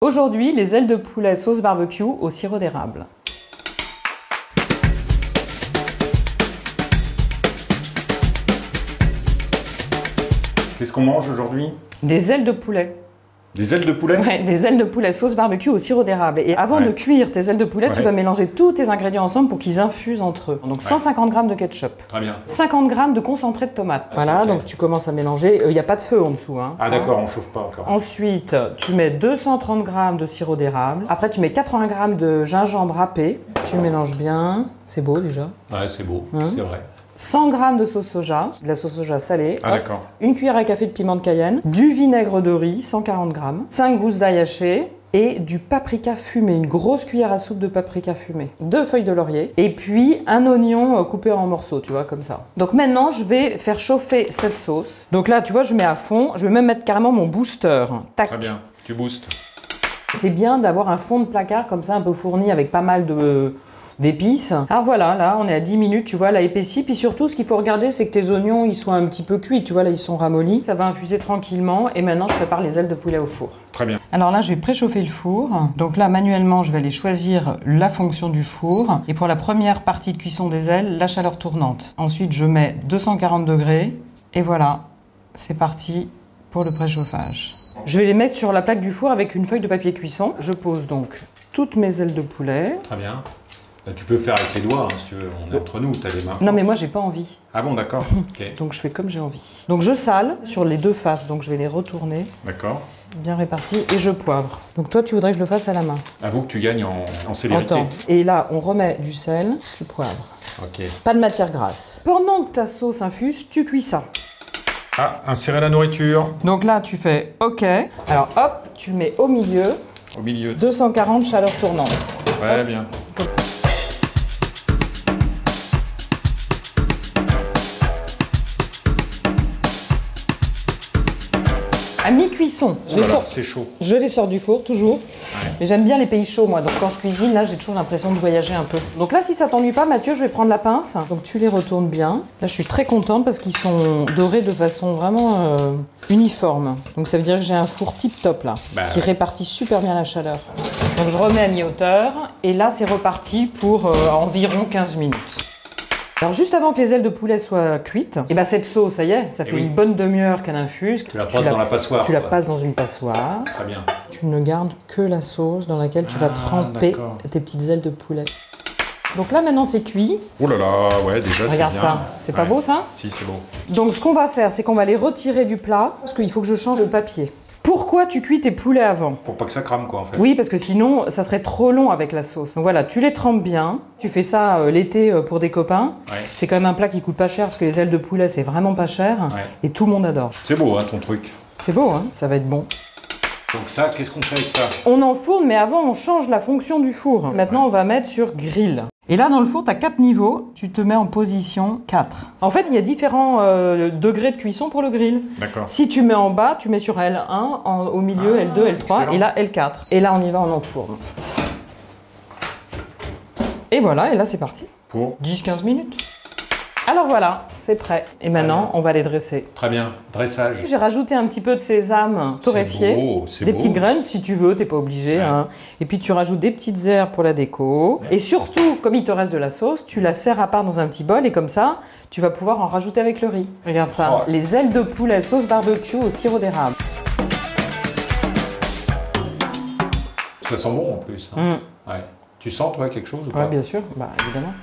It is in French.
Aujourd'hui, les ailes de poulet sauce barbecue au sirop d'érable. Qu'est-ce qu'on mange aujourd'hui? Des ailes de poulet. Des ailes de poulet? Ouais, des ailes de poulet sauce barbecue au sirop d'érable. Et avant de cuire tes ailes de poulet, tu vas mélanger tous tes ingrédients ensemble pour qu'ils infusent entre eux. Donc 150 g de ketchup. Très bien. 50 g de concentré de tomate. Voilà, donc tu commences à mélanger. Il n'y a pas de feu en dessous. Hein. Ah d'accord, on chauffe pas encore. Ensuite, tu mets 230 g de sirop d'érable. Après, tu mets 80 g de gingembre râpé. Tu mélanges bien. C'est beau déjà. Ouais, c'est beau, c'est vrai. 100 g de sauce soja, de la sauce soja salée, ah, d'accord. Une cuillère à café de piment de Cayenne, du vinaigre de riz, 140 g, 5 gousses d'ail haché et du paprika fumé, une grosse cuillère à soupe de paprika fumé, 2 feuilles de laurier et puis un oignon coupé en morceaux, tu vois, comme ça. Donc maintenant, je vais faire chauffer cette sauce. Donc là, tu vois, je mets à fond, je vais même mettre carrément mon booster. Tac. Très bien, tu boostes. C'est bien d'avoir un fond de placard comme ça, un peu fourni avec pas mal d'épices. Alors voilà, là on est à 10 minutes, tu vois, là épaissi. Puis surtout, ce qu'il faut regarder, c'est que tes oignons, ils soient un petit peu cuits, tu vois, là ils sont ramollis. Ça va infuser tranquillement et maintenant je prépare les ailes de poulet au four. Très bien. Alors là, je vais préchauffer le four. Donc là, manuellement, je vais aller choisir la fonction du four. Et pour la première partie de cuisson des ailes, la chaleur tournante. Ensuite, je mets 240 degrés et voilà, c'est parti pour le préchauffage. Je vais les mettre sur la plaque du four avec une feuille de papier cuisson. Je pose donc toutes mes ailes de poulet. Très bien. Tu peux faire avec les doigts, hein, si tu veux. On est entre nous, tu as les mains. Non, mais moi, j'ai pas envie. Ah bon, d'accord. Okay. Donc, je fais comme j'ai envie. Donc, je sale sur les deux faces. Donc, je vais les retourner. D'accord. Bien répartis. Et je poivre. Donc, toi, tu voudrais que je le fasse à la main. Avoue que tu gagnes en célérité. Attends. Et là, on remet du sel, du poivre. Ok. Pas de matière grasse. Pendant que ta sauce infuse, tu cuis ça. Ah, insérer la nourriture. Donc là, tu fais OK. Alors, hop, tu le mets au milieu. Au milieu. 240 chaleur tournante. Ouais, hop. bien. À mi-cuisson. C'est chaud. Je les sors du four, toujours. Ouais. Mais j'aime bien les pays chauds, moi. Donc quand je cuisine, là, j'ai toujours l'impression de voyager un peu. Donc là, si ça t'ennuie pas, Mathieu, je vais prendre la pince. Donc tu les retournes bien. Là, je suis très contente parce qu'ils sont dorés de façon vraiment uniforme. Donc ça veut dire que j'ai un four tip-top, là, qui répartit super bien la chaleur. Donc je remets à mi-hauteur. Et là, c'est reparti pour environ 15 minutes. Alors juste avant que les ailes de poulet soient cuites, et ben cette sauce, ça y est, ça fait une bonne demi-heure qu'elle infuse. Tu la passes dans la passoire. Tu la passes dans une passoire. Très bien. Tu ne gardes que la sauce dans laquelle tu vas tremper tes petites ailes de poulet. Donc là maintenant c'est cuit. Oh là là, ouais déjà c'est bien. Regarde ça, c'est pas beau ça? Si, c'est beau. Donc ce qu'on va faire, c'est qu'on va les retirer du plat, parce qu'il faut que je change le papier. Pourquoi tu cuis tes poulets avant? Pour pas que ça crame quoi en fait. Oui, parce que sinon ça serait trop long avec la sauce. Donc voilà, tu les trempes bien. Tu fais ça l'été pour des copains. Ouais. C'est quand même un plat qui coûte pas cher parce que les ailes de poulet c'est vraiment pas cher. Ouais. Et tout le monde adore. C'est beau hein ton truc. C'est beau hein, ça va être bon. Donc ça, qu'est-ce qu'on fait avec ça? On enfourne, mais avant on change la fonction du four. Maintenant on va mettre sur grill. Et là, dans le four, tu as 4 niveaux. Tu te mets en position 4. En fait, il y a différents degrés de cuisson pour le grill. D'accord. Si tu mets en bas, tu mets sur L1, au milieu L2, L3, excellent. Et là L4. Et là, on y va, on enfourne. Et voilà, et là, c'est parti. Pour 10-15 minutes. Alors voilà, c'est prêt. Et maintenant, on va les dresser. Très bien, dressage. J'ai rajouté un petit peu de sésame torréfié. Des petites graines si tu veux, t'es pas obligé. Ouais. Hein. Et puis tu rajoutes des petites herbes pour la déco. Ouais. Et surtout, comme il te reste de la sauce, tu la sers à part dans un petit bol et comme ça, tu vas pouvoir en rajouter avec le riz. Regarde ça, les ailes de poulet sauce barbecue au sirop d'érable. Ça sent bon en plus. Hein. Ouais. Tu sens toi quelque chose ou pas? Ouais, bien sûr, bah évidemment.